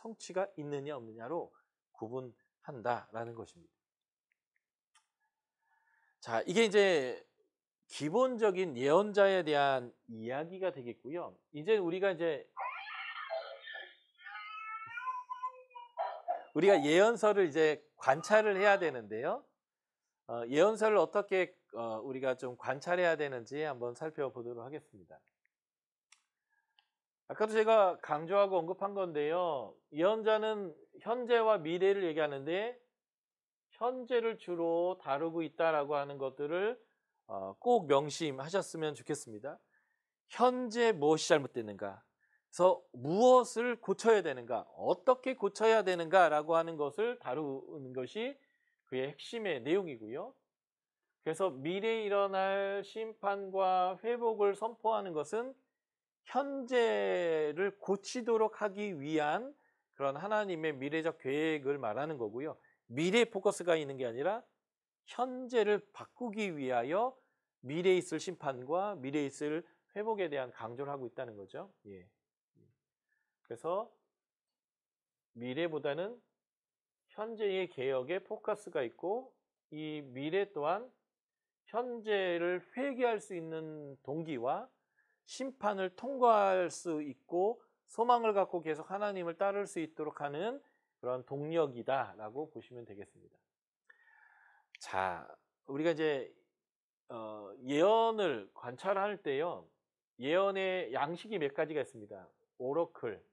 성취가 있느냐 없느냐로 구분한다라는 것입니다. 자, 이게 이제 기본적인 예언자에 대한 이야기가 되겠고요. 이제 우리가 예언서를 이제 관찰을 해야 되는데요. 예언서를 어떻게 우리가 좀 관찰해야 되는지 한번 살펴보도록 하겠습니다. 아까도 제가 강조하고 언급한 건데요. 예언자는 현재와 미래를 얘기하는데 현재를 주로 다루고 있다라고 하는 것들을 꼭 명심하셨으면 좋겠습니다. 현재 무엇이 잘못됐는가? 그래서 무엇을 고쳐야 되는가? 어떻게 고쳐야 되는가라고 하는 것을 다루는 것이 그의 핵심의 내용이고요. 그래서 미래에 일어날 심판과 회복을 선포하는 것은 현재를 고치도록 하기 위한 그런 하나님의 미래적 계획을 말하는 거고요. 미래에 포커스가 있는 게 아니라 현재를 바꾸기 위하여 미래에 있을 심판과 미래에 있을 회복에 대한 강조를 하고 있다는 거죠. 예. 그래서 미래보다는 현재의 개혁에 포커스가 있고 이 미래 또한 현재를 회개할 수 있는 동기와 심판을 통과할 수 있고 소망을 갖고 계속 하나님을 따를 수 있도록 하는 그런 동력이다라고 보시면 되겠습니다. 자, 우리가 이제 예언을 관찰할 때요. 예언의 양식이 몇 가지가 있습니다. 오러클.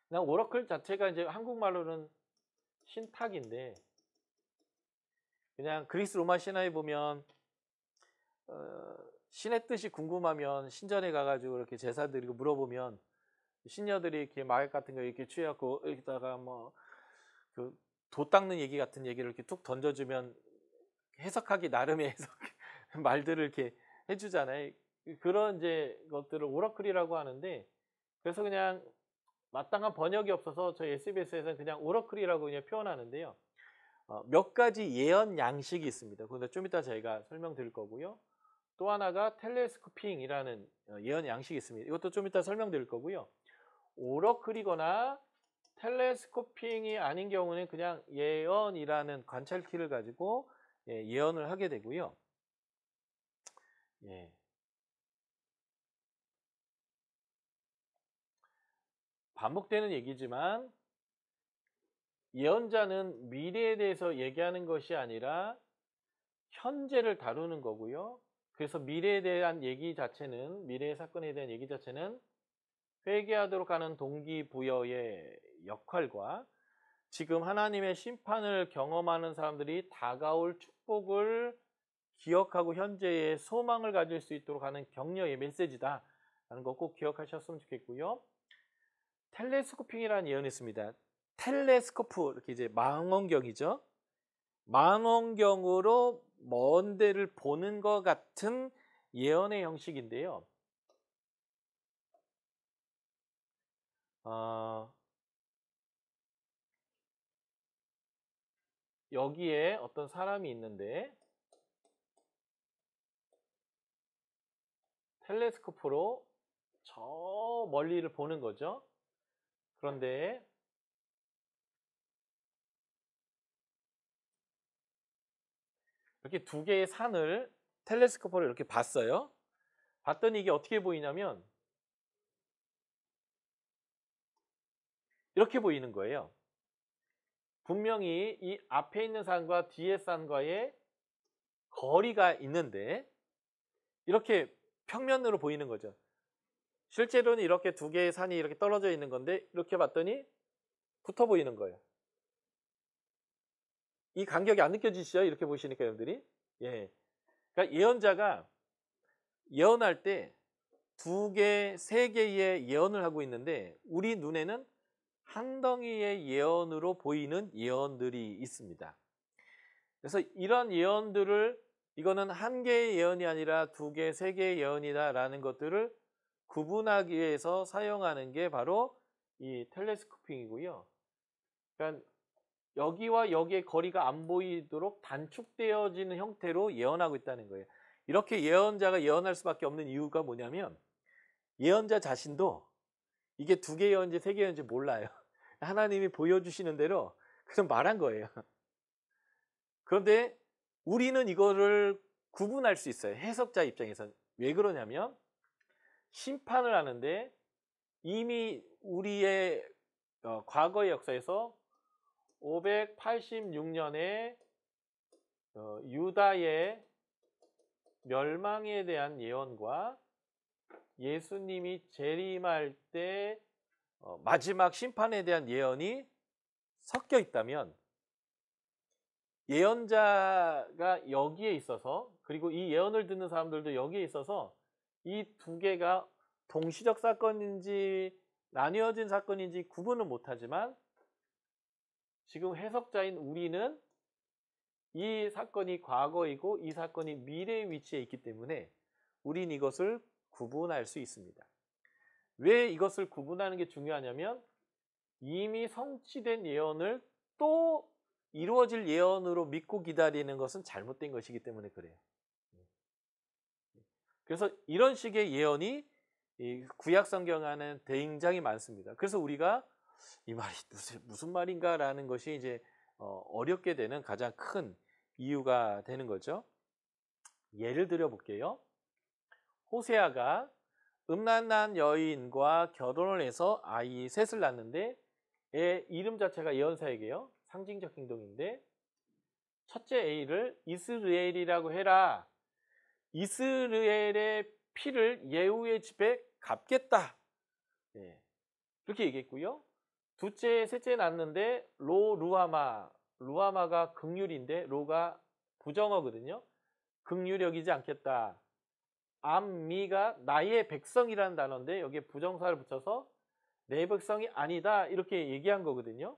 그냥 오러클 자체가 이제 한국말로는 신탁인데 그냥 그리스 로마 신화에 보면 신의 뜻이 궁금하면 신전에 가가지고 이렇게 제사 드리고 물어보면 신녀들이 이렇게 마약 같은 거 이렇게 취해갖고 여기다가 뭐 그 도 닦는 얘기 같은 얘기를 이렇게 툭 던져주면 해석하기 나름의 해석 말들을 이렇게 해주잖아요. 그런 이제 것들을 오러클이라고 하는데 그래서 그냥 마땅한 번역이 없어서 저희 SBS에서는 그냥 오러클이라고 그냥 표현하는데요. 몇 가지 예언 양식이 있습니다. 그런데 좀 이따 저희가 설명드릴 거고요. 또 하나가 텔레스코핑이라는 예언 양식이 있습니다. 이것도 좀 이따 설명드릴 거고요. 오러클이거나 텔레스코핑이 아닌 경우는 그냥 예언이라는 관찰키를 가지고 예언을 하게 되고요. 예. 반복되는 얘기지만 예언자는 미래에 대해서 얘기하는 것이 아니라 현재를 다루는 거고요. 그래서 미래에 대한 얘기 자체는 미래의 사건에 대한 얘기 자체는 회개하도록 하는 동기부여의 역할과 지금 하나님의 심판을 경험하는 사람들이 다가올 축복을 기억하고 현재의 소망을 가질 수 있도록 하는 격려의 메시지다 라는 거 꼭 기억하셨으면 좋겠고요. 텔레스코핑이라는 예언이 있습니다. 텔레스코프 이렇게 이제 망원경이죠. 망원경으로 먼 데를 보는 것 같은 예언의 형식인데요. 여기에 어떤 사람이 있는데 텔레스코프로 저 멀리를 보는 거죠. 그런데 이렇게 두 개의 산을 텔레스코프로 이렇게 봤어요. 봤더니 이게 어떻게 보이냐면 이렇게 보이는 거예요. 분명히 이 앞에 있는 산과 뒤에 산과의 거리가 있는데 이렇게 평면으로 보이는 거죠. 실제로는 이렇게 두 개의 산이 이렇게 떨어져 있는 건데 이렇게 봤더니 붙어 보이는 거예요. 이 간격이 안 느껴지시죠? 이렇게 보시니까 여러분들이. 예. 그러니까 예언자가 예언할 때 두 개, 세 개의 예언을 하고 있는데 우리 눈에는 한 덩이의 예언으로 보이는 예언들이 있습니다. 그래서 이런 예언들을 이거는 한 개의 예언이 아니라 두 개, 세 개의 예언이다라는 것들을 구분하기 위해서 사용하는 게 바로 이 텔레스코핑이고요. 그러니까 여기와 여기의 거리가 안 보이도록 단축되어지는 형태로 예언하고 있다는 거예요. 이렇게 예언자가 예언할 수밖에 없는 이유가 뭐냐면 예언자 자신도 이게 두 개 예언인지 세 개 예언인지 몰라요. 하나님이 보여주시는 대로 그냥 말한 거예요. 그런데 우리는 이거를 구분할 수 있어요. 해석자 입장에서는. 왜 그러냐면 심판을 하는데 이미 우리의 과거의 역사에서 586년에 유다의 멸망에 대한 예언과 예수님이 재림할 때 마지막 심판에 대한 예언이 섞여 있다면 예언자가 여기에 있어서, 그리고 이 예언을 듣는 사람들도 여기에 있어서 이 두 개가 동시적 사건인지 나뉘어진 사건인지 구분은 못하지만 지금 해석자인 우리는 이 사건이 과거이고 이 사건이 미래의 위치에 있기 때문에 우린 이것을 구분할 수 있습니다. 왜 이것을 구분하는 게 중요하냐면 이미 성취된 예언을 또 이루어질 예언으로 믿고 기다리는 것은 잘못된 것이기 때문에 그래요. 그래서 이런 식의 예언이 구약 성경 안에는 굉장히 많습니다. 그래서 우리가 이 말이 무슨 말인가라는 것이 이제 어렵게 되는 가장 큰 이유가 되는 거죠. 예를 들어 볼게요. 호세아가 음란한 여인과 결혼을 해서 아이 셋을 낳는데 애 이름 자체가 예언사에게요. 상징적 행동인데 첫째 A를 이스르엘이라고 해라. 이스라엘의 피를 예후의 집에 갚겠다. 네. 그렇게 얘기했고요. 둘째, 셋째 낳았는데 루하마가 긍휼인데 로가 부정어거든요. 긍휼여기지 않겠다. 암미가 나의 백성이라는 단어인데 여기에 부정사를 붙여서 내 백성이 아니다 이렇게 얘기한 거거든요.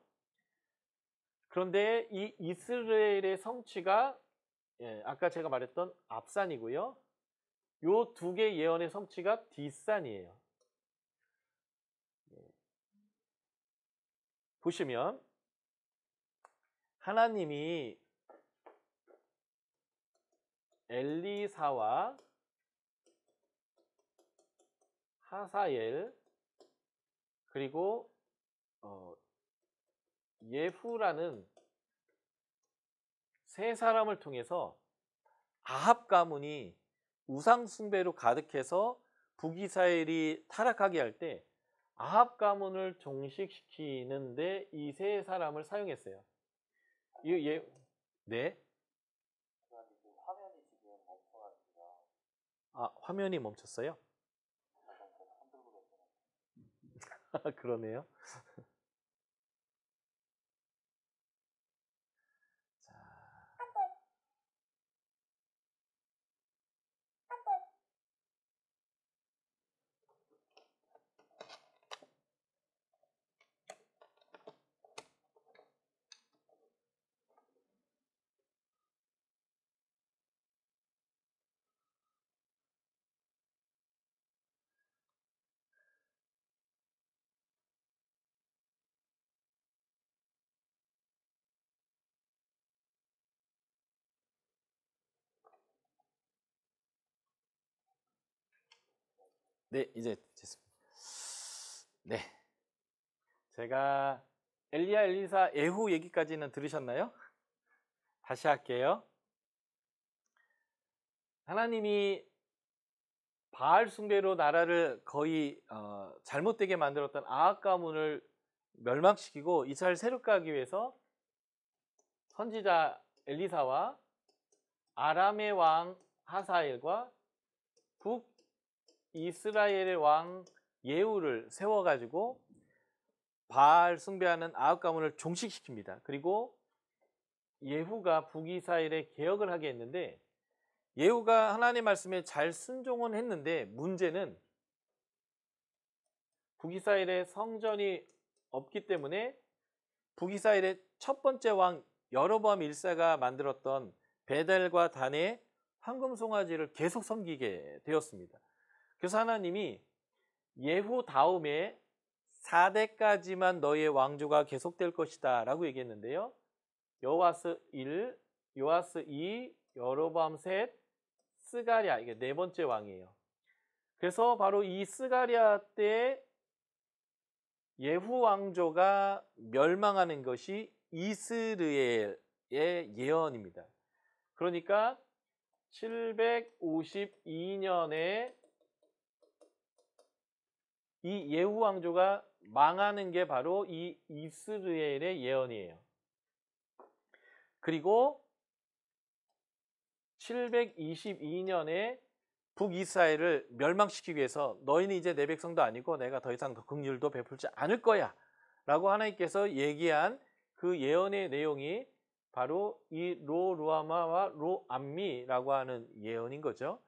그런데 이 이스라엘의 성취가 아까 제가 말했던 앞산이고요. 요 두 개 예언의 성취가 뒷산이에요. 보시면 하나님이 엘리사와 하사엘 그리고 예후라는 세 사람을 통해서 아합 가문이 우상 숭배로 가득해서 북이스라엘이 타락하게 할 때 아합 가문을 종식시키는데 이 세 사람을 사용했어요. 네. 화면이 지금 멈춰가지고. 아, 화면이 멈췄어요? 그러네요. 네, 이제 됐습니다. 네. 제가 엘리야, 엘리사, 예후 얘기까지는 들으셨나요? 다시 할게요. 하나님이 바알 숭배로 나라를 거의 잘못되게 만들었던 아합 가문을 멸망시키고 이스라엘 새롭게 하기 위해서 선지자 엘리사와 아람의 왕 하사엘과 북이스라엘의 왕 예후를 세워가지고 바알 숭배하는 아합 가문을 종식시킵니다. 그리고 예후가 북이스라엘의 개혁을 하게 했는데 예후가 하나님의 말씀에 잘 순종은 했는데 문제는 북이스라엘의 성전이 없기 때문에 북이스라엘의 첫 번째 왕 여로보암 1세가 만들었던 베델과 단의 황금 송아지를 계속 섬기게 되었습니다. 그래서 하나님이 예후 다음에 4대까지만 너의 왕조가 계속될 것이다 라고 얘기했는데요. 여호와스 1, 요아스 2, 여로보암 셋, 스가랴, 이게 네 번째 왕이에요. 그래서 바로 이 스가랴 때 예후 왕조가 멸망하는 것이 이스라엘의 예언입니다. 그러니까 752년에 이 예후 왕조가 망하는 게 바로 이 이스라엘의 예언이에요. 그리고 722년에 북이스라엘을 멸망시키기 위해서 너희는 이제 내 백성도 아니고 내가 더 이상 더 긍휼도 베풀지 않을 거야 라고 하나님께서 얘기한 그 예언의 내용이 바로 이 로루아마와 로암미라고 하는 예언인 거죠.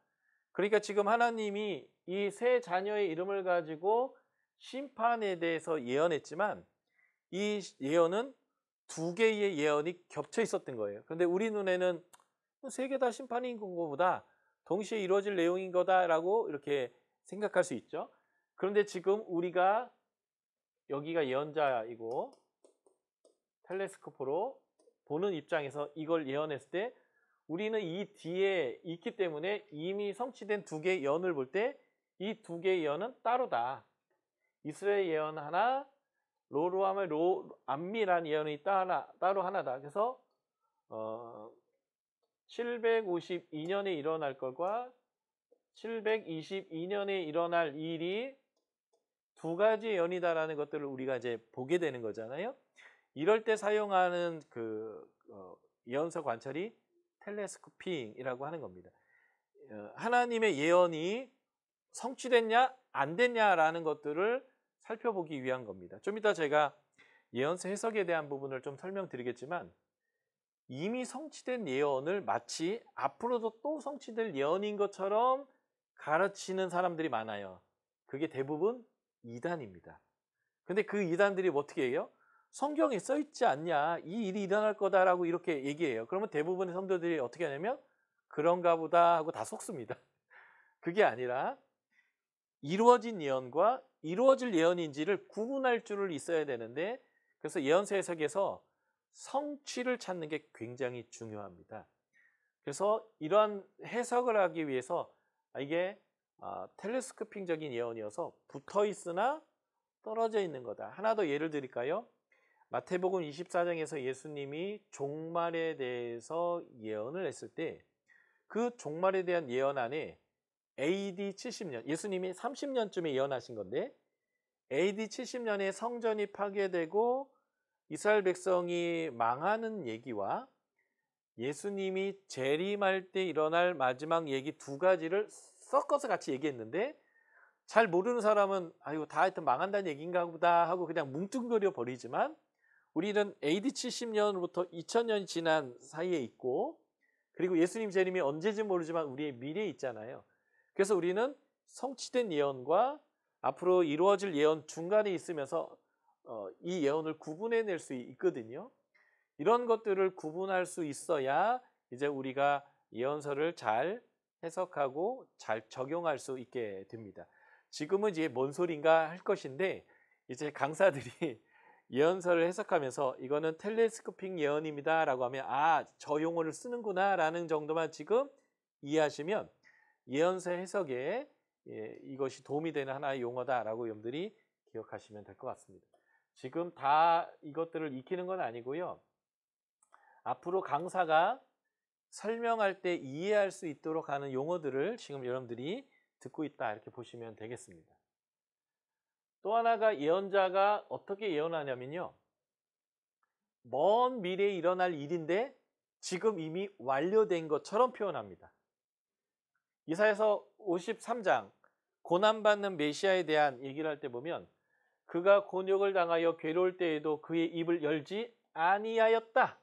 그러니까 지금 하나님이 이 세 자녀의 이름을 가지고 심판에 대해서 예언했지만 이 예언은 두 개의 예언이 겹쳐 있었던 거예요. 그런데 우리 눈에는 세 개 다 심판인 것보다 동시에 이루어질 내용인 거다라고 이렇게 생각할 수 있죠. 그런데 지금 우리가 여기가 예언자이고 텔레스코프로 보는 입장에서 이걸 예언했을 때 우리는 이 뒤에 있기 때문에 이미 성취된 두 개의 예언을 볼 때 이 두 개의 예언은 따로다. 이스라엘 예언 하나, 로루아마 로암미라는 예언이 따로 하나다. 그래서 752년에 일어날 것과 722년에 일어날 일이 두 가지 예언이다라는 것들을 우리가 이제 보게 되는 거잖아요. 이럴 때 사용하는 그 예언서 관찰이 텔레스코핑이라고 하는 겁니다. 하나님의 예언이 성취됐냐 안 됐냐라는 것들을 살펴보기 위한 겁니다. 좀 이따 제가 예언서 해석에 대한 부분을 좀 설명드리겠지만 이미 성취된 예언을 마치 앞으로도 또 성취될 예언인 것처럼 가르치는 사람들이 많아요. 그게 대부분 이단입니다. 근데 그 이단들이 어떻게 해요? 성경에 써있지 않냐, 이 일이 일어날 거다라고 이렇게 얘기해요. 그러면 대부분의 성도들이 어떻게 하냐면 그런가 보다 하고 다 속습니다. 그게 아니라 이루어진 예언과 이루어질 예언인지를 구분할 줄을 있어야 되는데, 그래서 예언서 해석에서 성취를 찾는 게 굉장히 중요합니다. 그래서 이러한 해석을 하기 위해서 이게 텔레스코핑적인 예언이어서 붙어 있으나 떨어져 있는 거다. 하나 더 예를 드릴까요? 마태복음 24장에서 예수님이 종말에 대해서 예언을 했을 때 그 종말에 대한 예언 안에 AD 70년, 예수님이 30년쯤에 예언하신 건데 AD 70년에 성전이 파괴되고 이스라엘 백성이 망하는 얘기와 예수님이 재림할 때 일어날 마지막 얘기 두 가지를 섞어서 같이 얘기했는데 잘 모르는 사람은 이거 다 하여튼 망한다는 얘기인가 보다 하고 그냥 뭉뚱그려 버리지만 우리는 AD 70년으로부터 2000년이 지난 사이에 있고 그리고 예수님 재림이 언제인지 모르지만 우리의 미래에 있잖아요. 그래서 우리는 성취된 예언과 앞으로 이루어질 예언 중간에 있으면서 이 예언을 구분해낼 수 있거든요. 이런 것들을 구분할 수 있어야 이제 우리가 예언서를 잘 해석하고 잘 적용할 수 있게 됩니다. 지금은 이제 뭔 소린가 할 것인데 이제 강사들이 예언서를 해석하면서 이거는 텔레스코핑 예언입니다 라고 하면 저 용어를 쓰는구나 라는 정도만 지금 이해하시면 예언서 해석에 이것이 도움이 되는 하나의 용어다라고 여러분들이 기억하시면 될 것 같습니다. 지금 다 이것들을 익히는 건 아니고요. 앞으로 강사가 설명할 때 이해할 수 있도록 하는 용어들을 지금 여러분들이 듣고 있다 이렇게 보시면 되겠습니다. 또 하나가 예언자가 어떻게 예언하냐면요. 먼 미래에 일어날 일인데 지금 이미 완료된 것처럼 표현합니다. 이사야서 53장 고난받는 메시아에 대한 얘기를 할 때 보면 그가 곤욕을 당하여 괴로울 때에도 그의 입을 열지 아니하였다.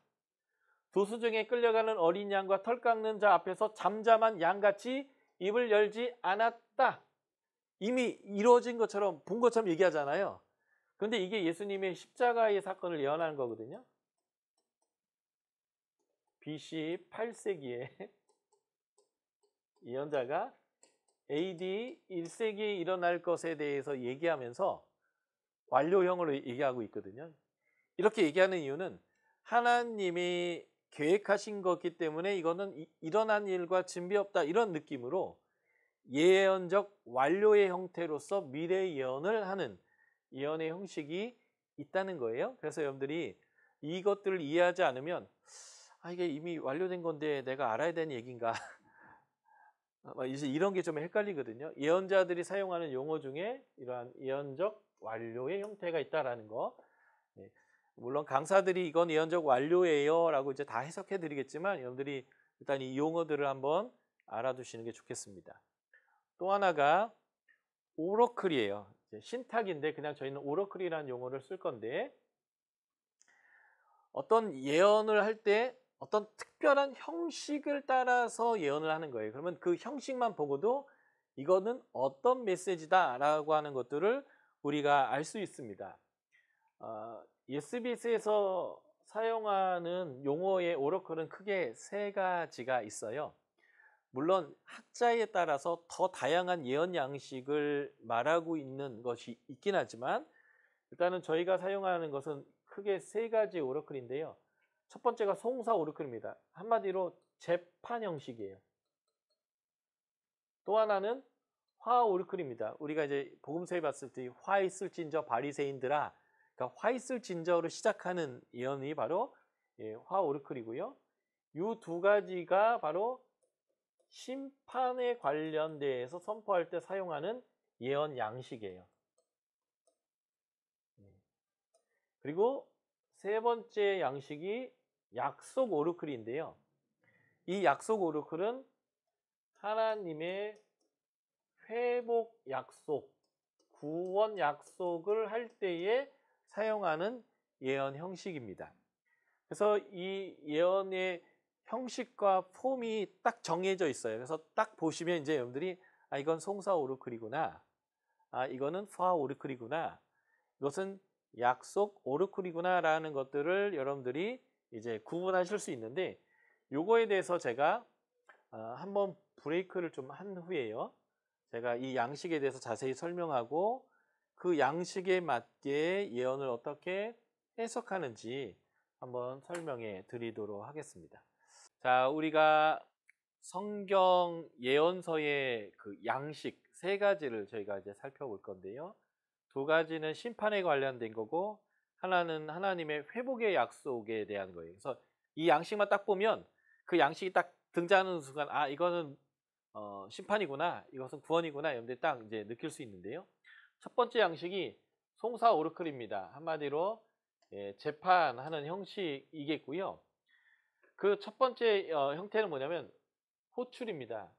도수중에 끌려가는 어린 양과 털 깎는 자 앞에서 잠잠한 양같이 입을 열지 않았다. 이미 이루어진 것처럼 본 것처럼 얘기하잖아요. 그런데 이게 예수님의 십자가의 사건을 예언하는 거거든요. BC 8세기에 예언자가 AD 1세기에 일어날 것에 대해서 얘기하면서 완료형으로 얘기하고 있거든요. 이렇게 얘기하는 이유는 하나님이 계획하신 거기 때문에 이거는 일어난 일과 진비 없다 이런 느낌으로 예언적 완료의 형태로서 미래 예언을 하는 예언의 형식이 있다는 거예요. 그래서 여러분들이 이것들을 이해하지 않으면 이게 이미 완료된 건데 내가 알아야 되는 얘기인가? 이제 이런 게 좀 헷갈리거든요. 예언자들이 사용하는 용어 중에 이러한 예언적 완료의 형태가 있다라는 거. 네. 물론 강사들이 이건 예언적 완료예요라고 이제 다 해석해 드리겠지만 여러분들이 일단 이 용어들을 한번 알아두시는 게 좋겠습니다. 또 하나가 오러클이에요. 신탁인데 그냥 저희는 오러클이라는 용어를 쓸 건데 어떤 예언을 할 때 어떤 특별한 형식을 따라서 예언을 하는 거예요. 그러면 그 형식만 보고도 이거는 어떤 메시지다라고 하는 것들을 우리가 알 수 있습니다. SBS에서 사용하는 용어의 오러클은 크게 세 가지가 있어요. 물론 학자에 따라서 더 다양한 예언 양식을 말하고 있는 것이 있긴 하지만 일단은 저희가 사용하는 것은 크게 세 가지 오러클인데요. 첫 번째가 송사 오러클입니다. 한마디로 재판 형식이에요. 또 하나는 화 오르클입니다. 우리가 이제 복음서에 봤을 때 화 있을진저 바리새인들아, 그러니까 화 있을진저로 시작하는 예언이 바로 화 오르클이고요. 이 두 가지가 바로 심판에 관련돼서 선포할 때 사용하는 예언 양식이에요. 그리고 세 번째 양식이 약속 오르클인데요. 이 약속 오르클은 하나님의 회복 약속, 구원 약속을 할 때에 사용하는 예언 형식입니다. 그래서 이 예언의 형식과 폼이 딱 정해져 있어요. 그래서 딱 보시면 이제 여러분들이 이건 송사 오르클이구나. 이거는 파 오르클이구나. 이것은 약속 오르클이구나라는 것들을 여러분들이 이제 구분하실 수 있는데 요거에 대해서 제가 한번 브레이크를 좀 한 후에요. 제가 이 양식에 대해서 자세히 설명하고 그 양식에 맞게 예언을 어떻게 해석하는지 한번 설명해 드리도록 하겠습니다. 자, 우리가 성경 예언서의 그 양식 세 가지를 저희가 이제 살펴볼 건데요. 두 가지는 심판에 관련된 거고 하나는 하나님의 회복의 약속에 대한 거예요. 그래서 이 양식만 딱 보면 그 양식이 딱 등장하는 순간 이거는 심판이구나, 이것은 구원이구나 여러분들이 딱 이제 느낄 수 있는데요. 첫 번째 양식이 송사 오르클입니다. 한마디로 재판하는 형식이겠고요. 그 첫 번째 형태는 뭐냐면 호출입니다.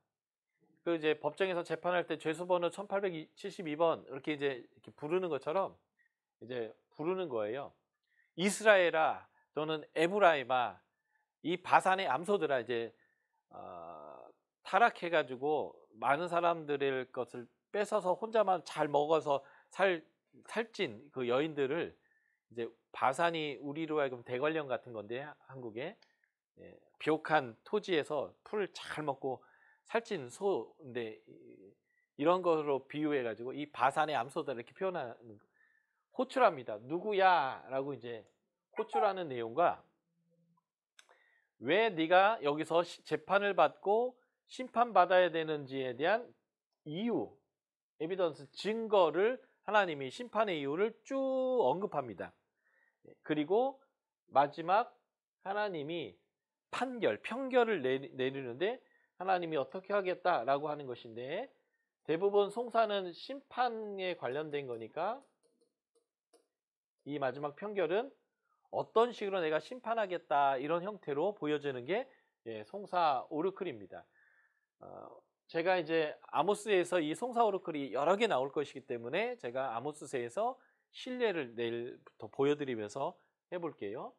그 이제 법정에서 재판할 때 죄수번호 1872번 이렇게 부르는 것처럼 이제 부르는 거예요. 이스라엘아 또는 에브라임아, 이 바산의 암소들아, 이제 타락해가지고 많은 사람들의 것을 뺏어서 혼자만 잘 먹어서 살찐 그 여인들을 이제 바산이 우리로 하여금 대관령 같은 건데 한국에 비옥한 토지에서 풀을 잘 먹고 살찐 소인데 이런 거로 비유해가지고 이 바산의 암소들 이렇게 표현하는 호출합니다. 누구야? 라고 이제 호출하는 내용과 왜 네가 여기서 재판을 받고 심판받아야 되는지에 대한 이유, 에비던스, 증거를 하나님이 심판의 이유를 쭉 언급합니다. 그리고 마지막 하나님이 평결을 내리는데 하나님이 어떻게 하겠다라고 하는 것인데 대부분 송사는 심판에 관련된 거니까 이 마지막 평결은 어떤 식으로 내가 심판하겠다 이런 형태로 보여지는 게 송사 오르클입니다. 제가 이제 아모스에서 이 송사 오르클이 여러 개 나올 것이기 때문에 제가 아모스서에서 신뢰를 내일부터 보여드리면서 해볼게요.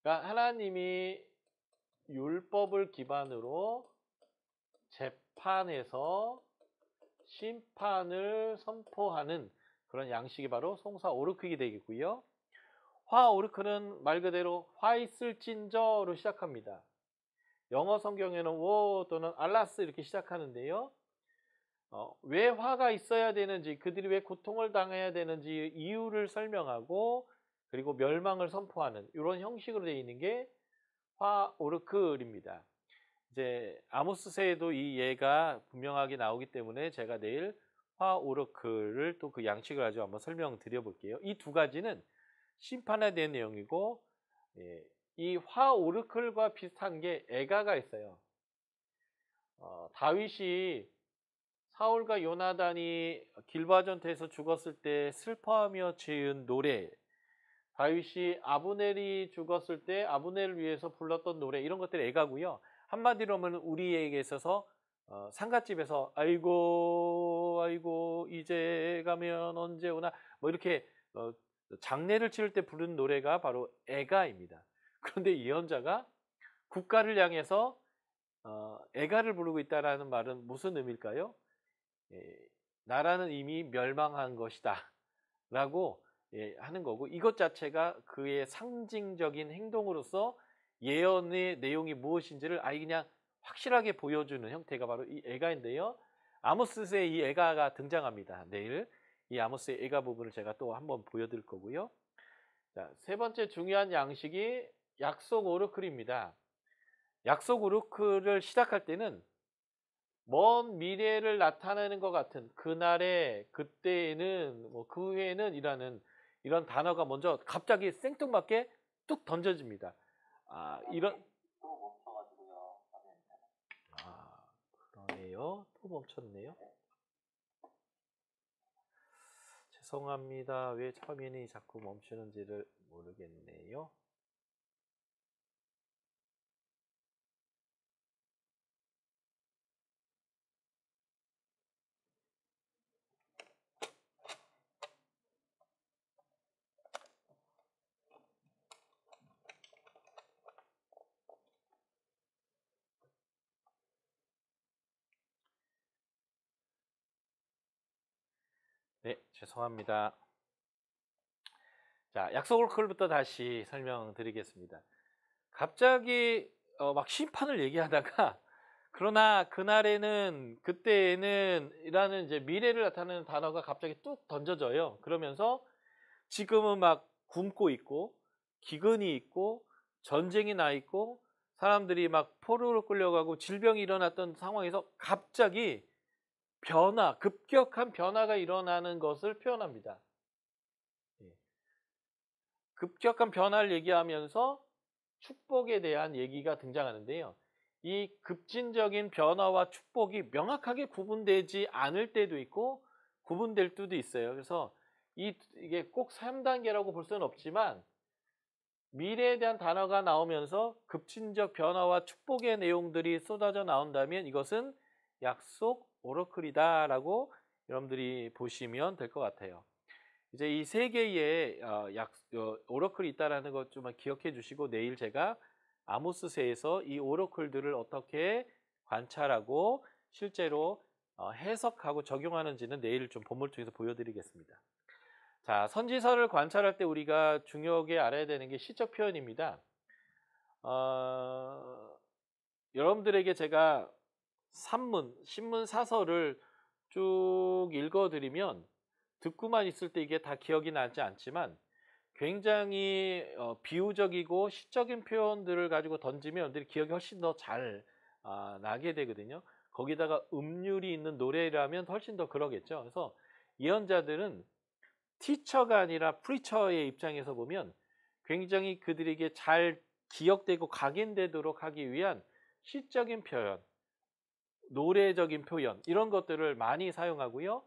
그러니까 하나님이 율법을 기반으로 재판에서 심판을 선포하는 그런 양식이 바로 송사 오르클이 되겠고요. 화 오르클은 말 그대로 화 있을진저로 시작합니다. 영어 성경에는 워 또는 알라스 이렇게 시작하는데요. 왜 화가 있어야 되는지, 그들이 왜 고통을 당해야 되는지 이유를 설명하고 그리고 멸망을 선포하는 이런 형식으로 되어 있는 게 화 오르클입니다. 이제 아모스서에도 이 예가 분명하게 나오기 때문에 제가 내일 화 오르클을 또 그 양식을 가지고 한번 설명드려 볼게요. 이 두 가지는 심판에 대한 내용이고, 예, 이 화 오르클과 비슷한 게 애가가 있어요. 다윗이 사울과 요나단이 길바 전투에서 죽었을 때 슬퍼하며 지은 노래, 다윗이 아브넬이 죽었을 때 아브넬을 위해서 불렀던 노래, 이런 것들이 애가고요. 한마디로 하면 우리에게 있어서 상갓집에서 아이고 아이고 이제 가면 언제 오나 뭐 이렇게 장례를 치를 때 부르는 노래가 바로 애가입니다. 그런데 예언자가 국가를 향해서 애가를 부르고 있다라는 말은 무슨 의미일까요? 예, 나라는 이미 멸망한 것이다 라고 하는 거고, 이것 자체가 그의 상징적인 행동으로서 예언의 내용이 무엇인지를 아예 그냥 확실하게 보여주는 형태가 바로 이 애가인데요. 아모스의 이 애가가 등장합니다. 내일 이 아모스의 애가 부분을 제가 또 한번 보여드릴 거고요. 자, 세 번째 중요한 양식이 약속 오르클입니다. 약속 오르클을 시작할 때는 먼 미래를 나타내는 것 같은 그날에, 그때에는, 뭐 그 후에는 이라는 이런 단어가 먼저 갑자기 생뚱맞게 뚝 던져집니다. 이런 또 멈춰가지고요. 그러네요. 또 멈췄네요. 죄송합니다. 왜 화면이 자꾸 멈추는지를 모르겠네요. 네, 죄송합니다. 자, 약속 오르클부터 다시 설명드리겠습니다. 갑자기 막 심판을 얘기하다가 그러나 그날에는, 그때에는 이라는 이제 미래를 나타내는 단어가 갑자기 뚝 던져져요. 그러면서 지금은 막 굶고 있고 기근이 있고 전쟁이 나 있고 사람들이 막 포로로 끌려가고 질병이 일어났던 상황에서 갑자기 급격한 변화가 일어나는 것을 표현합니다. 급격한 변화를 얘기하면서 축복에 대한 얘기가 등장하는데요. 이 급진적인 변화와 축복이 명확하게 구분되지 않을 때도 있고 구분될 때도 있어요. 그래서 이게 꼭 3단계라고 볼 수는 없지만 미래에 대한 단어가 나오면서 급진적 변화와 축복의 내용들이 쏟아져 나온다면 이것은 약속 오러클이다라고 여러분들이 보시면 될 것 같아요. 이제 이 세 개의 오러클이 있다라는 것 좀 기억해 주시고, 내일 제가 아모스서에서 이 오러클들을 어떻게 관찰하고 실제로 해석하고 적용하는지는 내일 좀 본문 중에서 보여드리겠습니다. 자, 선지서를 관찰할 때 우리가 중요하게 알아야 되는 게 시적 표현입니다. 여러분들에게 제가 신문 사설을 쭉 읽어드리면 듣고만 있을 때 이게 다 기억이 나지 않지만 굉장히 비유적이고 시적인 표현들을 가지고 던지면 여러분들이 기억이 훨씬 더 잘 나게 되거든요. 거기다가 음률이 있는 노래라면 훨씬 더 그러겠죠. 그래서 예언자들은 티처가 아니라 프리처의 입장에서 보면 굉장히 그들에게 잘 기억되고 각인되도록 하기 위한 시적인 표현, 노래적인 표현, 이런 것들을 많이 사용하고요.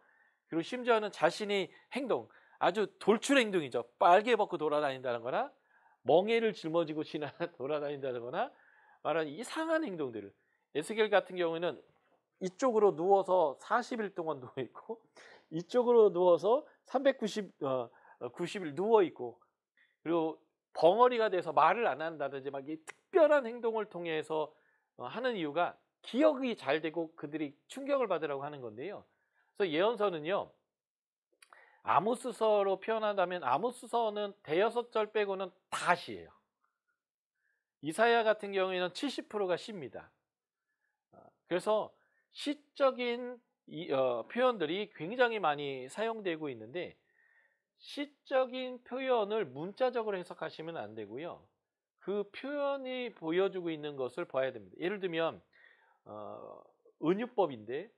그리고 심지어는 자신의 행동, 아주 돌출 행동이죠. 빨개 벗고 돌아다닌다는 거나 멍에를 짊어지고 돌아다닌다는 거나 말하는 이상한 행동들을, 에스겔 같은 경우에는 이쪽으로 누워서 40일 동안 누워있고 이쪽으로 누워서 90일 누워있고, 그리고 벙어리가 돼서 말을 안 한다든지 막 이 특별한 행동을 통해서 하는 이유가 기억이 잘 되고 그들이 충격을 받으라고 하는 건데요. 그래서 예언서는요, 아모스서로 표현한다면 아모스서는 대여섯 절 빼고는 다 시예요. 이사야 같은 경우에는 70%가 시입니다. 그래서 시적인 표현들이 굉장히 많이 사용되고 있는데, 시적인 표현을 문자적으로 해석하시면 안 되고요. 그 표현이 보여주고 있는 것을 봐야 됩니다. 예를 들면 은유법인데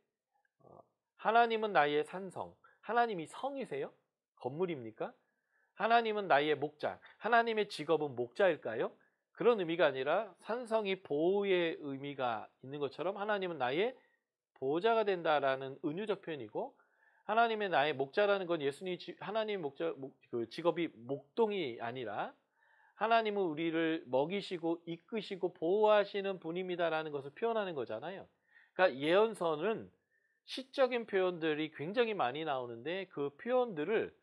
하나님은 나의 산성. 하나님이 성이세요? 건물입니까? 하나님은 나의 목자. 하나님의 직업은 목자일까요? 그런 의미가 아니라 산성이 보호의 의미가 있는 것처럼 하나님은 나의 보호자가 된다라는 은유적 표현이고, 하나님의 나의 목자라는 건 예수님 하나님의 목자 그 직업이 목동이 아니라 하나님은 우리를 먹이시고 이끄시고 보호하시는 분입니다라는 것을 표현하는 거잖아요. 그러니까 예언서는 시적인 표현들이 굉장히 많이 나오는데 그 표현들을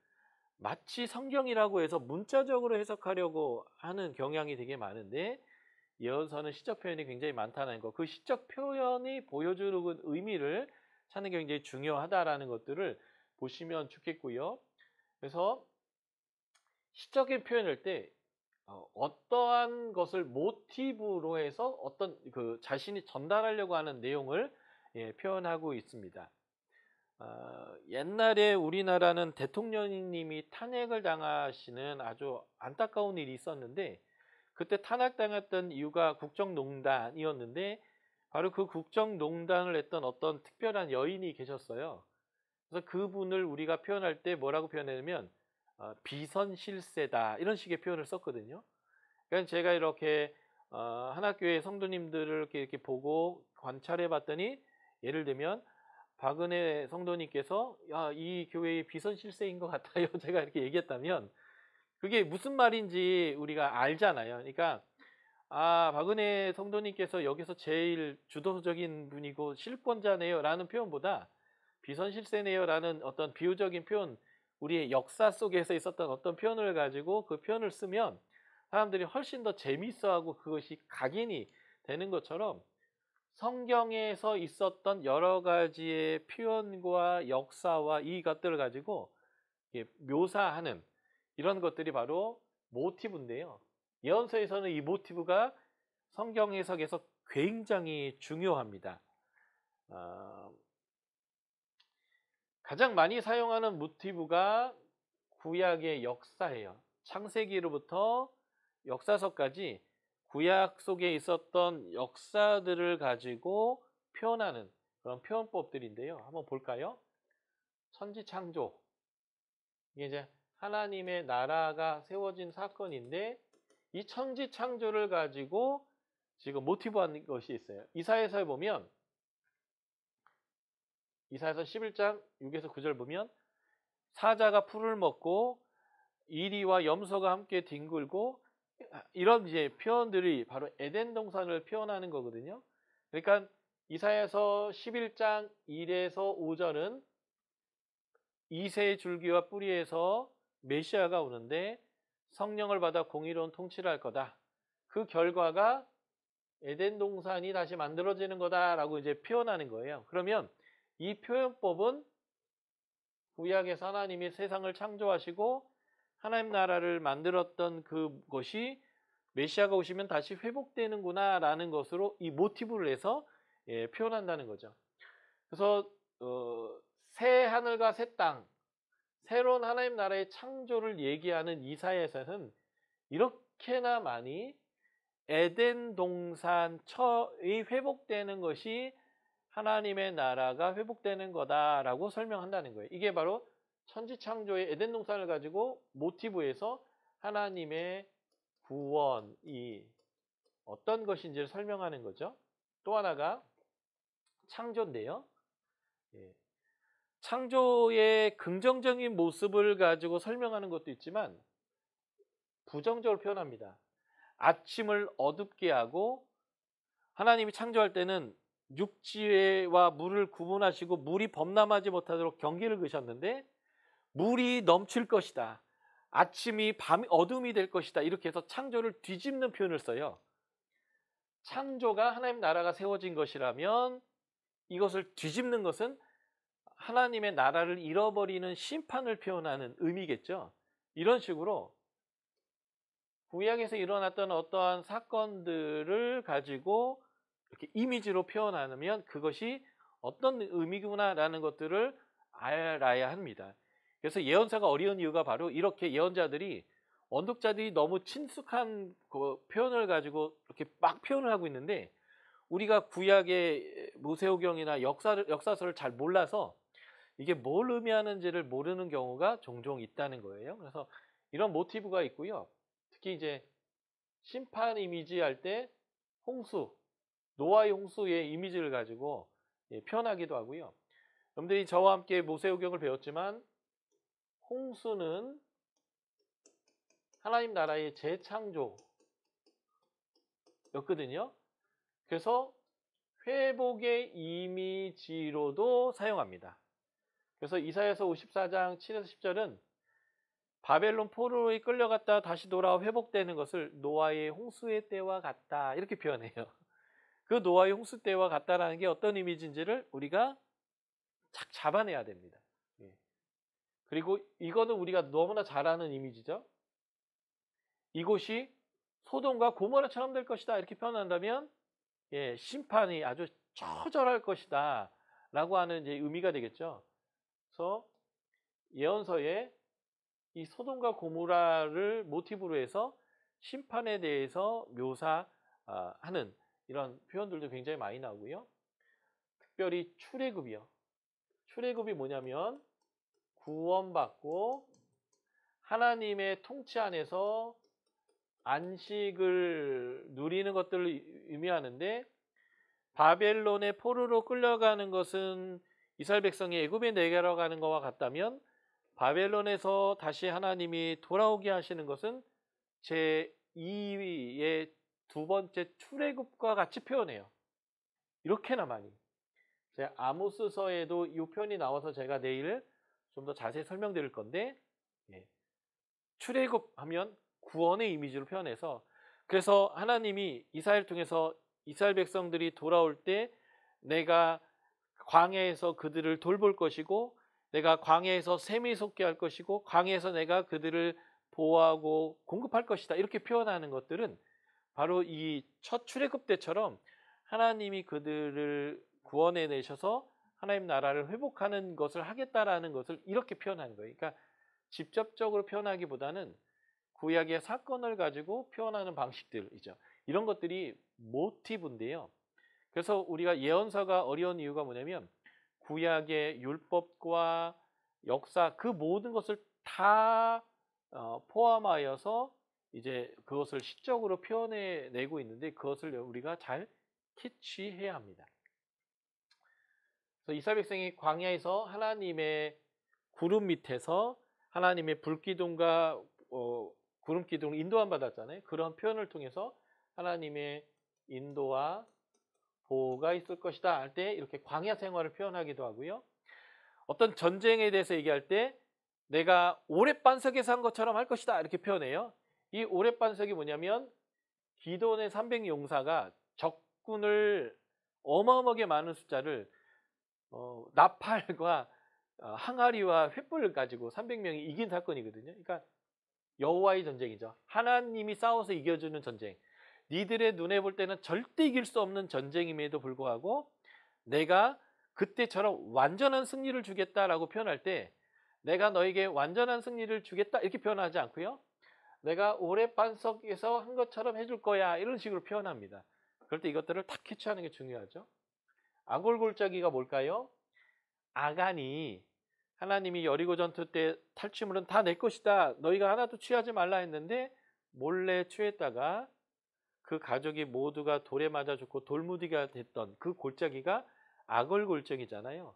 마치 성경이라고 해서 문자적으로 해석하려고 하는 경향이 되게 많은데, 예언서는 시적 표현이 굉장히 많다는 거, 그 시적 표현이 보여주는 의미를 찾는 게 굉장히 중요하다라는 것들을 보시면 좋겠고요. 그래서 시적인 표현일 때 어떠한 것을 모티브로 해서 어떤 그 자신이 전달하려고 하는 내용을 표현하고 있습니다. 옛날에 우리나라는 대통령님이 탄핵을 당하시는 아주 안타까운 일이 있었는데, 그때 탄핵당했던 이유가 국정농단이었는데 바로 그 국정농단을 했던 어떤 특별한 여인이 계셨어요. 그래서 그분을 우리가 표현할 때 뭐라고 표현하냐면 비선실세다, 이런 식의 표현을 썼거든요. 그러니까 제가 이렇게 한학교의 성도님들을 이렇게 보고 관찰해 봤더니, 예를 들면 박은혜 성도님께서 이 교회의 비선실세인 것 같아요. 제가 이렇게 얘기했다면 그게 무슨 말인지 우리가 알잖아요. 그러니까 박은혜 성도님께서 여기서 제일 주도적인 분이고 실권자네요 라는 표현보다 비선실세네요 라는 어떤 비유적인 표현, 우리의 역사 속에서 있었던 어떤 표현을 가지고 그 표현을 쓰면 사람들이 훨씬 더 재밌어하고 그것이 각인이 되는 것처럼, 성경에서 있었던 여러 가지의 표현과 역사와 이것들을 가지고 묘사하는 이런 것들이 바로 모티브인데요. 예언서에서는 이 모티브가 성경 해석에서 굉장히 중요합니다. 가장 많이 사용하는 모티브가 구약의 역사예요. 창세기로부터 역사서까지 구약 속에 있었던 역사들을 가지고 표현하는 그런 표현법들인데요. 한번 볼까요? 천지창조. 이게 이제 하나님의 나라가 세워진 사건인데, 이 천지창조를 가지고 지금 모티브한 것이 있어요. 이사야서에 보면, 이사야서 11장 6에서 9절 보면 사자가 풀을 먹고 이리와 염소가 함께 뒹굴고, 이런 이제 표현들이 바로 에덴 동산을 표현하는 거거든요. 그러니까 이사야서 11장 1에서 5절은 이새의 줄기와 뿌리에서 메시아가 오는데 성령을 받아 공의로운 통치를 할 거다. 그 결과가 에덴 동산이 다시 만들어지는 거다라고 이제 표현하는 거예요. 그러면 이 표현법은 구약에서 하나님이 세상을 창조하시고 하나님 나라를 만들었던 그것이 메시아가 오시면 다시 회복되는구나 라는 것으로 이 모티브를 해서 표현한다는 거죠. 그래서 새 하늘과 새 땅, 새로운 하나님 나라의 창조를 얘기하는 이사야서는 이렇게나 많이 에덴 동산처의 회복되는 것이 하나님의 나라가 회복되는 거다라고 설명한다는 거예요. 이게 바로 천지창조의 에덴 동산을 가지고 모티브에서 하나님의 구원이 어떤 것인지를 설명하는 거죠. 또 하나가 창조인데요. 창조의 긍정적인 모습을 가지고 설명하는 것도 있지만 부정적으로 표현합니다. 아침을 어둡게 하고, 하나님이 창조할 때는 육지와 물을 구분하시고 물이 범람하지 못하도록 경계를 그으셨는데, 물이 넘칠 것이다, 아침이 밤이 어둠이 될 것이다, 이렇게 해서 창조를 뒤집는 표현을 써요. 창조가 하나님 나라가 세워진 것이라면 이것을 뒤집는 것은 하나님의 나라를 잃어버리는 심판을 표현하는 의미겠죠. 이런 식으로 구약에서 일어났던 어떠한 사건들을 가지고 이렇게 이미지로 표현하면 그것이 어떤 의미구나라는 것들을 알아야 합니다. 그래서 예언사가 어려운 이유가 바로 이렇게 예언자들이, 언독자들이 너무 친숙한 그 표현을 가지고 이렇게 막 표현을 하고 있는데, 우리가 구약의 모세오경이나 역사서를 잘 몰라서 이게 뭘 의미하는지를 모르는 경우가 종종 있다는 거예요. 그래서 이런 모티브가 있고요. 특히 이제 심판 이미지 할 때 홍수, 노아의 홍수의 이미지를 가지고 표현하기도 하고요. 여러분들이 저와 함께 모세오경을 배웠지만 홍수는 하나님 나라의 재창조였거든요. 그래서 회복의 이미지로도 사용합니다. 그래서 이사야서 54장 7에서 10절은 바벨론 포로에 끌려갔다 다시 돌아와 회복되는 것을 노아의 홍수의 때와 같다 이렇게 표현해요. 그 노아의 홍수 때와 같다라는 게 어떤 이미지인지를 우리가 착 잡아내야 됩니다. 예. 그리고 이거는 우리가 너무나 잘 아는 이미지죠. 이곳이 소돔과 고모라처럼 될 것이다 이렇게 표현한다면 심판이 아주 처절할 것이다 라고 하는 이제 의미가 되겠죠. 그래서 예언서에 이 소돔과 고모라를 모티브로 해서 심판에 대해서 묘사하는 이런 표현들도 굉장히 많이 나오고요. 특별히 출애굽이요. 출애굽이 뭐냐면 구원받고 하나님의 통치 안에서 안식을 누리는 것들을 의미하는데 바벨론의 포로로 끌려가는 것은 이스라엘 백성이 애굽에 내려가는 것과 같다면 바벨론에서 다시 하나님이 돌아오게 하시는 것은 제2의 두 번째 출애굽과 같이 표현해요. 이렇게나 많이. 아모스서에도 이 표현이 나와서 제가 내일 좀 더 자세히 설명드릴 건데 출애굽하면 구원의 이미지로 표현해서 그래서 하나님이 이스라엘 통해서 이스라엘 백성들이 돌아올 때 내가 광야에서 그들을 돌볼 것이고 내가 광야에서 샘이 솟게 할 것이고 광야에서 내가 그들을 보호하고 공급할 것이다 이렇게 표현하는 것들은 바로 이 첫 출애굽 때처럼 하나님이 그들을 구원해 내셔서 하나님 나라를 회복하는 것을 하겠다라는 것을 이렇게 표현하는 거예요. 그러니까 직접적으로 표현하기보다는 구약의 사건을 가지고 표현하는 방식들이죠. 이런 것들이 모티브인데요. 그래서 우리가 예언서가 어려운 이유가 뭐냐면 구약의 율법과 역사 그 모든 것을 다 포함하여서 이제 그것을 시적으로 표현해내고 있는데 그것을 우리가 잘 캐치해야 합니다. 그래서 이스라엘 백성이 광야에서 하나님의 구름 밑에서 하나님의 불기둥과 구름 기둥을 인도함 받았잖아요. 그런 표현을 통해서 하나님의 인도와 보호가 있을 것이다 할 때 이렇게 광야 생활을 표현하기도 하고요. 어떤 전쟁에 대해서 얘기할 때 내가 오랫반석에서 한 것처럼 할 것이다 이렇게 표현해요. 이 오랫반석이 뭐냐면 기드온의 300용사가 적군을 어마어마하게 많은 숫자를 나팔과 항아리와 횃불을 가지고 300명이 이긴 사건이거든요. 그러니까 여호와의 전쟁이죠. 하나님이 싸워서 이겨주는 전쟁. 니들의 눈에 볼 때는 절대 이길 수 없는 전쟁임에도 불구하고 내가 그때처럼 완전한 승리를 주겠다라고 표현할 때 내가 너에게 완전한 승리를 주겠다 이렇게 표현하지 않고요. 내가 오랫반석에서 한 것처럼 해줄 거야 이런 식으로 표현합니다. 그럴 때 이것들을 다 캐치하는 게 중요하죠. 아골골짜기가 뭘까요? 아간이 하나님이 여리고 전투 때 탈취물은 다 내 것이다. 너희가 하나도 취하지 말라 했는데 몰래 취했다가 그 가족이 모두가 돌에 맞아 죽고 돌무디가 됐던 그 골짜기가 아골골짜기잖아요.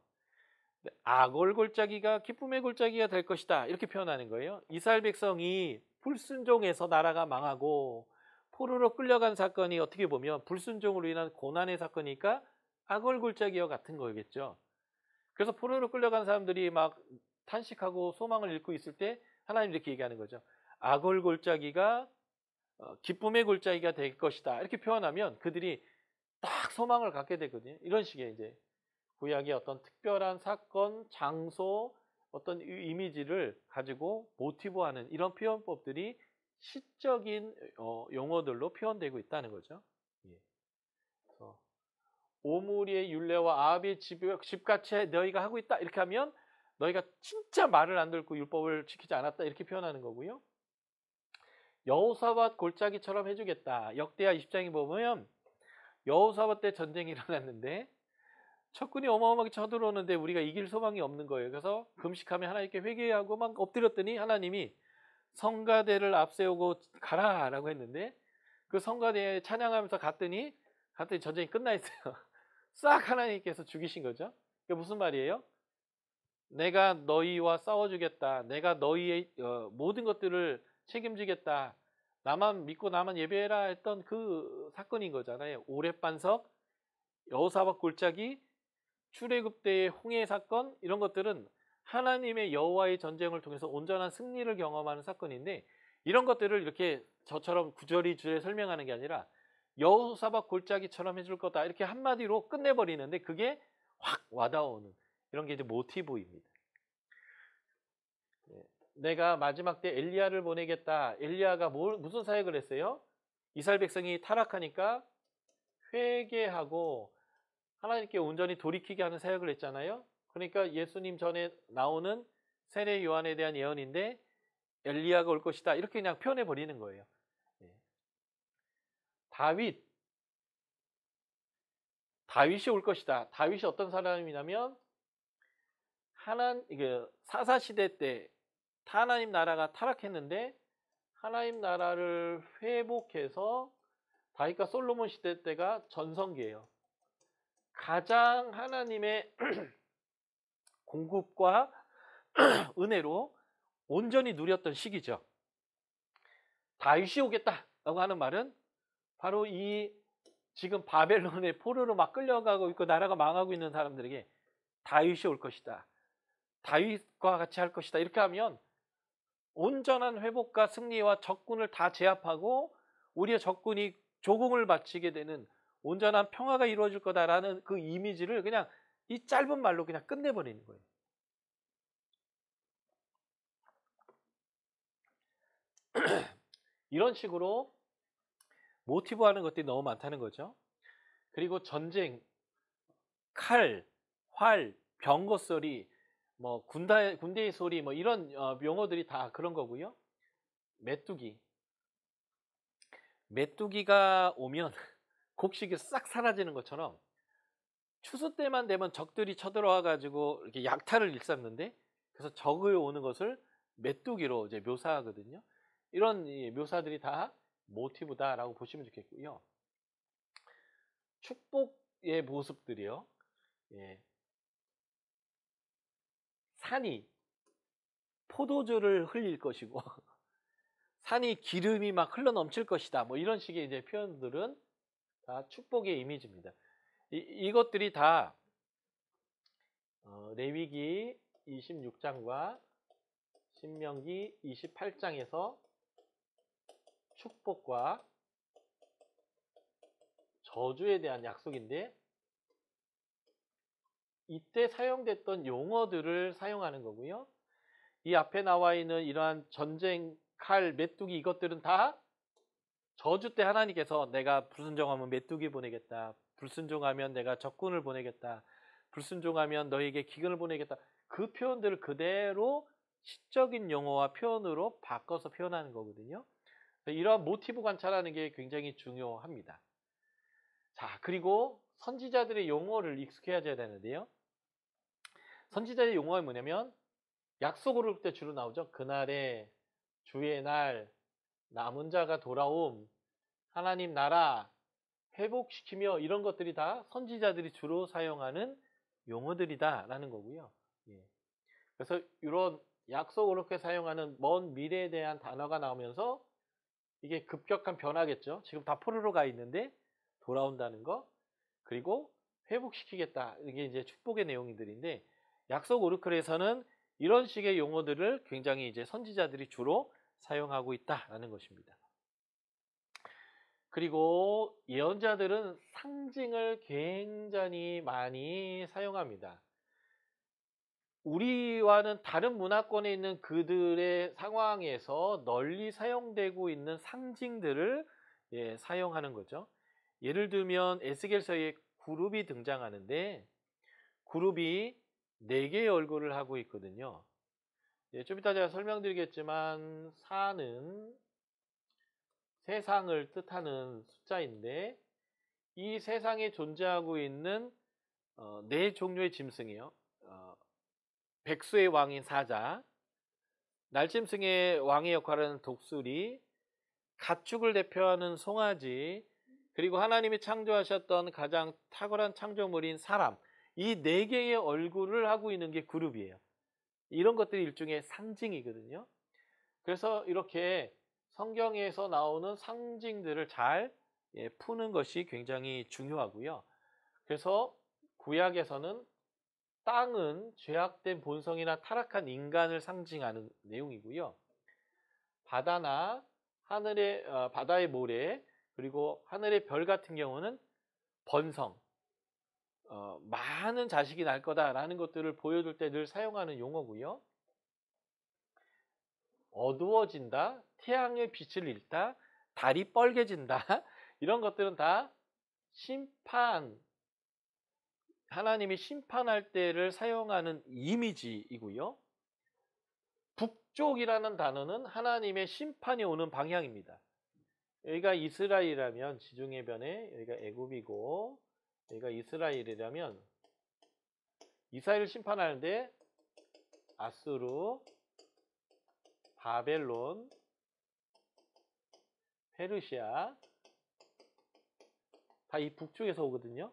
아골골짜기가 기쁨의 골짜기가 될 것이다. 이렇게 표현하는 거예요. 이스라엘 백성이 불순종해서 나라가 망하고 포로로 끌려간 사건이 어떻게 보면 불순종으로 인한 고난의 사건이니까 아골골짜기와 같은 거겠죠. 그래서 포로로 끌려간 사람들이 막 탄식하고 소망을 잃고 있을 때 하나님 이렇게 얘기하는 거죠. 아골골짜기가 기쁨의 골짜기가 될 것이다. 이렇게 표현하면 그들이 딱 소망을 갖게 되거든요. 이런 식의 이제 구약의 어떤 특별한 사건, 장소, 어떤 이미지를 가지고 모티브하는 이런 표현법들이 시적인 용어들로 표현되고 있다는 거죠. 예. 그래서 오므리의 율례와 아합의 집같이 너희가 하고 있다 이렇게 하면 너희가 진짜 말을 안 듣고 율법을 지키지 않았다 이렇게 표현하는 거고요. 여호사밧 골짜기처럼 해주겠다. 역대하 20장에 보면 여호사밧 때 전쟁이 일어났는데 적군이 어마어마하게 쳐들어오는데 우리가 이길 소망이 없는 거예요. 그래서 금식하며 하나님께 회개하고 막 엎드렸더니 하나님이 성가대를 앞세우고 가라라고 했는데 그 성가대에 찬양하면서 갔더니 전쟁이 끝나 있어요. 싹 하나님께서 죽이신 거죠. 그게 무슨 말이에요? 내가 너희와 싸워주겠다. 내가 너희의 모든 것들을 책임지겠다. 나만 믿고 나만 예배해라 했던 그 사건인 거잖아요. 오랫반석, 여호사밧 골짜기, 출애굽 때의 홍해 사건 이런 것들은 하나님의 여호와의 전쟁을 통해서 온전한 승리를 경험하는 사건인데 이런 것들을 이렇게 저처럼 구절이 설명하는 게 아니라 여호사밧 골짜기처럼 해줄 거다 이렇게 한마디로 끝내버리는데 그게 확 와닿아오는 이런 게 이제 모티브입니다. 내가 마지막 때 엘리야를 보내겠다. 엘리야가 무슨 사역을 했어요? 이스라엘 백성이 타락하니까 회개하고 하나님께 온전히 돌이키게 하는 사역을 했잖아요. 그러니까 예수님 전에 나오는 세례 요한에 대한 예언인데 엘리야가 올 것이다. 이렇게 그냥 표현해 버리는 거예요. 다윗이 올 것이다. 다윗이 어떤 사람이냐면 사사 시대 때 하나님 나라가 타락했는데 하나님 나라를 회복해서 다윗과 솔로몬 시대 때가 전성기예요. 가장 하나님의 공급과 은혜로 온전히 누렸던 시기죠. 다윗이 오겠다라고 하는 말은 바로 이 지금 바벨론의 포로로 막 끌려가고 있고 나라가 망하고 있는 사람들에게 다윗이 올 것이다. 다윗과 같이 할 것이다. 이렇게 하면 온전한 회복과 승리와 적군을 다 제압하고 우리의 적군이 조공을 바치게 되는 온전한 평화가 이루어질 거다라는 그 이미지를 그냥 이 짧은 말로 그냥 끝내버리는 거예요. 이런 식으로 모티브하는 것들이 너무 많다는 거죠. 그리고 전쟁, 칼, 활, 병거 소리, 뭐 군대의 소리, 뭐 이런 용어들이 다 그런 거고요. 메뚜기가 오면 곡식이 싹 사라지는 것처럼 추수 때만 되면 적들이 쳐들어와 가지고 이렇게 약탈을 일삼는데 그래서 적이 오는 것을 메뚜기로 이제 묘사하거든요. 이런 묘사들이 다 모티브다라고 보시면 좋겠고요. 축복의 모습들이요. 산이 포도주를 흘릴 것이고 산이 기름이 막 흘러 넘칠 것이다. 뭐 이런 식의 이제 표현들은 다 축복의 이미지입니다. 이것들이 다 레위기 26장과 신명기 28장에서 축복과 저주에 대한 약속인데 이때 사용됐던 용어들을 사용하는 거고요. 이 앞에 나와 있는 이러한 전쟁, 칼, 메뚜기 이것들은 다 저주 때 하나님께서 내가 불순종하면 메뚜기 보내겠다. 불순종하면 내가 적군을 보내겠다. 불순종하면 너에게 기근을 보내겠다. 그 표현들을 그대로 시적인 용어와 표현으로 바꿔서 표현하는 거거든요. 이러한 모티브 관찰하는 게 굉장히 중요합니다. 자, 그리고 선지자들의 용어를 익숙해야 되는데요. 선지자의 용어가 뭐냐면 약속을 올 때 주로 나오죠. 그날에 주의 날, 남은 자가 돌아옴, 하나님 나라, 회복시키며 이런 것들이 다 선지자들이 주로 사용하는 용어들이다라는 거고요. 그래서 이런 약속을 이렇게 사용하는 먼 미래에 대한 단어가 나오면서 이게 급격한 변화겠죠. 지금 다 포로로 가 있는데 돌아온다는 거, 그리고 회복시키겠다. 이게 이제 축복의 내용들인데 약속 오르클에서는 이런 식의 용어들을 굉장히 이제 선지자들이 주로 사용하고 있다라는 것입니다. 그리고 예언자들은 상징을 굉장히 많이 사용합니다. 우리와는 다른 문화권에 있는 그들의 상황에서 널리 사용되고 있는 상징들을 사용하는 거죠. 예를 들면 에스겔서에 그룹이 등장하는데 그룹이 4개의 얼굴을 하고 있거든요. 좀 이따 제가 설명드리겠지만 4는 세상을 뜻하는 숫자인데 이 세상에 존재하고 있는 네 종류의 짐승이요. 백수의 왕인 사자, 날짐승의 왕의 역할을 하는 독수리, 가축을 대표하는 송아지, 그리고 하나님이 창조하셨던 가장 탁월한 창조물인 사람, 이 네 개의 얼굴을 하고 있는 게 그룹이에요. 이런 것들이 일종의 상징이거든요. 그래서 이렇게 성경에서 나오는 상징들을 잘 푸는 것이 굉장히 중요하고요. 그래서 구약에서는 땅은 죄악된 본성이나 타락한 인간을 상징하는 내용이고요. 바다나 바다의 모래, 그리고 하늘의 별 같은 경우는 번성, 많은 자식이 날 거다라는 것들을 보여줄 때 늘 사용하는 용어고요. 어두워진다, 태양의 빛을 잃다, 달이 뻘개진다 이런 것들은 다 심판, 하나님이 심판할 때를 사용하는 이미지이고요. 북쪽이라는 단어는 하나님의 심판이 오는 방향입니다. 여기가 이스라엘이라면 지중해 변에 여기가 애굽이고 여기가 이스라엘이라면 이스라엘을 심판하는데 아수르, 바벨론, 페르시아 다 이 북쪽에서 오거든요.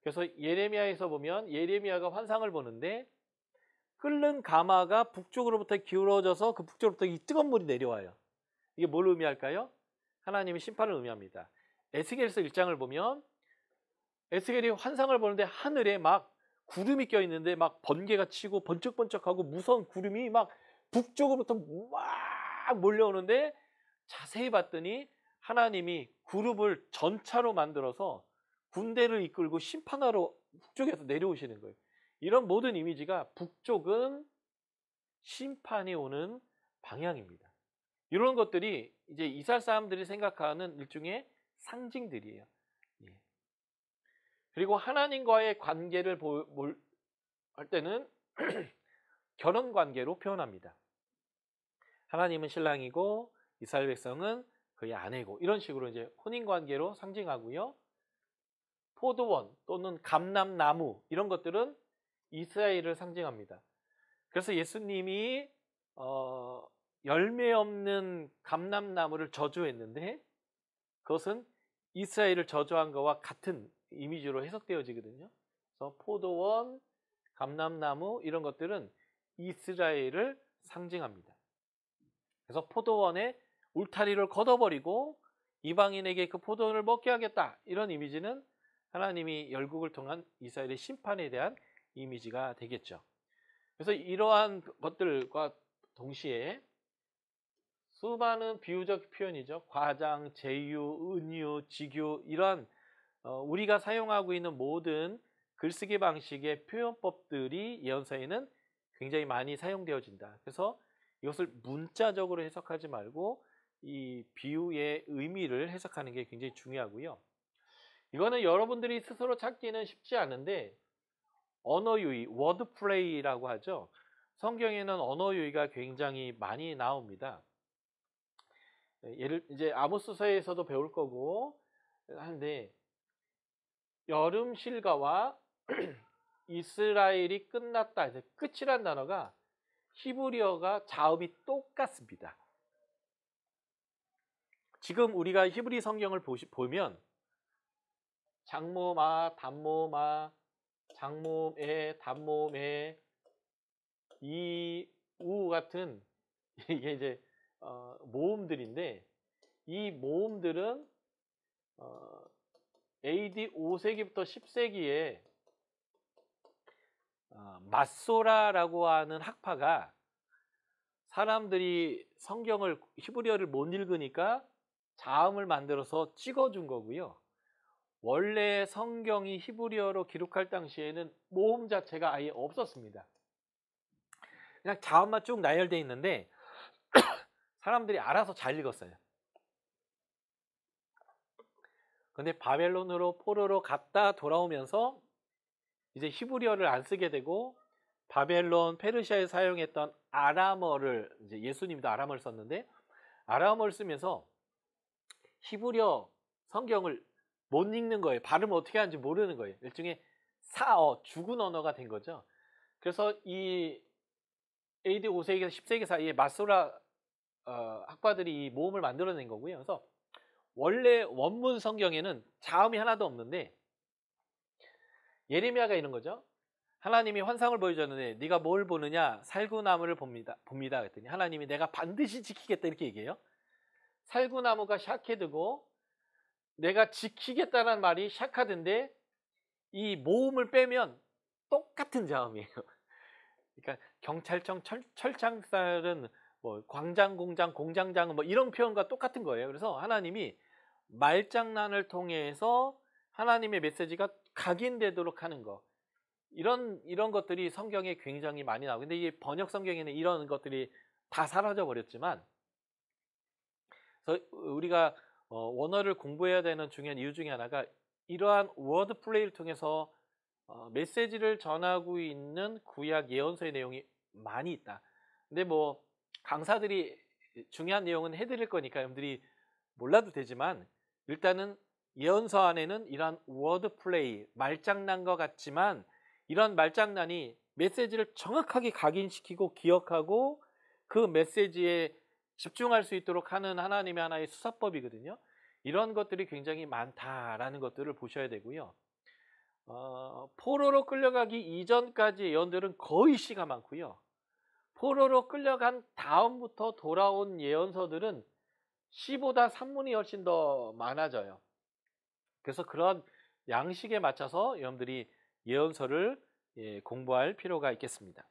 그래서 예레미야에서 보면 예레미야가 환상을 보는데 끓는 가마가 북쪽으로부터 기울어져서 그 북쪽으로부터 이 뜨거운 물이 내려와요. 이게 뭘 의미할까요? 하나님의 심판을 의미합니다. 에스겔서 1장을 보면 에스겔이 환상을 보는데 하늘에 막 구름이 껴있는데 막 번개가 치고 번쩍번쩍하고 무서운 구름이 막 북쪽으로부터 막 몰려오는데 자세히 봤더니 하나님이 그룹을 전차로 만들어서 군대를 이끌고 심판하러 북쪽에서 내려오시는 거예요. 이런 모든 이미지가 북쪽은 심판이 오는 방향입니다. 이런 것들이 이제 이스라엘 사람들이 생각하는 일종의 상징들이에요. 그리고 하나님과의 관계를 할 때는 결혼 관계로 표현합니다. 하나님은 신랑이고 이스라엘 백성은 그의 아내고 이런 식으로 이제 혼인 관계로 상징하고요. 포도원 또는 감람나무 이런 것들은 이스라엘을 상징합니다. 그래서 예수님이 열매 없는 감람나무를 저주했는데 그것은 이스라엘을 저주한 것과 같은 이미지로 해석되어지거든요. 그래서 포도원, 감람나무 이런 것들은 이스라엘을 상징합니다. 그래서 포도원에 울타리를 걷어버리고 이방인에게 그 포도원을 먹게 하겠다 이런 이미지는 하나님이 열국을 통한 이스라엘의 심판에 대한 이미지가 되겠죠. 그래서 이러한 것들과 동시에 수많은 비유적 표현이죠. 과장, 제유, 은유, 직유 이러한 우리가 사용하고 있는 모든 글쓰기 방식의 표현법들이 예언서에는 굉장히 많이 사용되어진다. 그래서 이것을 문자적으로 해석하지 말고 이 비유의 의미를 해석하는 게 굉장히 중요하고요. 이거는 여러분들이 스스로 찾기는 쉽지 않은데 언어 유희, 워드 플레이라고 하죠. 성경에는 언어 유희가 굉장히 많이 나옵니다. 예를 이제 아모스서에서도 배울 거고 한데 여름 실가와 이스라엘이 끝났다 해서 끝이란 단어가 히브리어가 자음이 똑같습니다. 지금 우리가 히브리 성경을 보면 장모마, 단모마, 장모에, 단모에 이우 같은 이게 이제 모음들인데 이 모음들은 AD 5세기부터 10세기에 마소라라고 하는 학파가 사람들이 성경을 히브리어를 못 읽으니까 자음을 만들어서 찍어준 거고요. 원래 성경이 히브리어로 기록할 당시에는 모음 자체가 아예 없었습니다. 그냥 자음만 쭉 나열되어 있는데 사람들이 알아서 잘 읽었어요. 근데 바벨론으로 포로로 갔다 돌아오면서 이제 히브리어를 안 쓰게 되고 바벨론, 페르시아에 사용했던 아람어를 이제 예수님도 아람어를 썼는데 아람어를 쓰면서 히브리어 성경을 못 읽는 거예요. 발음을 어떻게 하는지 모르는 거예요. 일종의 사어, 죽은 언어가 된 거죠. 그래서 이 AD 5세기에서 10세기 사이에 마소라 학파들이 이 모음을 만들어낸 거고요. 그래서 원래 원문 성경에는 자음이 하나도 없는데 예레미야가 이런 거죠. 하나님이 환상을 보여줬는데 네가 뭘 보느냐? 살구나무를 봅니다. 그랬더니 하나님이 내가 반드시 지키겠다 이렇게 얘기해요. 살구나무가 샤케드고 내가 지키겠다는 말이 샤카드인데 이 모음을 빼면 똑같은 자음이에요. 그러니까 경찰청, 철창살은 뭐 광장, 공장, 공장장은 뭐 이런 표현과 똑같은 거예요. 그래서 하나님이 말장난을 통해서 하나님의 메시지가 각인되도록 하는 거. 이런 것들이 성경에 굉장히 많이 나오고, 근데 이 번역 성경에는 이런 것들이 다 사라져 버렸지만, 그래서 우리가 원어를 공부해야 되는 중요한 이유 중에 하나가 이러한 워드 플레이를 통해서 메시지를 전하고 있는 구약 예언서의 내용이 많이 있다. 근데 뭐 강사들이 중요한 내용은 해드릴 거니까 여러분들이 몰라도 되지만, 일단은 예언서 안에는 이러한 워드 플레이, 말장난과 같지만 이런 말장난이 메시지를 정확하게 각인시키고 기억하고 그 메시지에 집중할 수 있도록 하는 하나님의 하나의 수사법이거든요. 이런 것들이 굉장히 많다라는 것들을 보셔야 되고요. 포로로 끌려가기 이전까지 예언들은 거의 시가 많고요. 포로로 끌려간 다음부터 돌아온 예언서들은 시보다 산문이 훨씬 더 많아져요. 그래서 그런 양식에 맞춰서 여러분들이 예언서를 공부할 필요가 있겠습니다.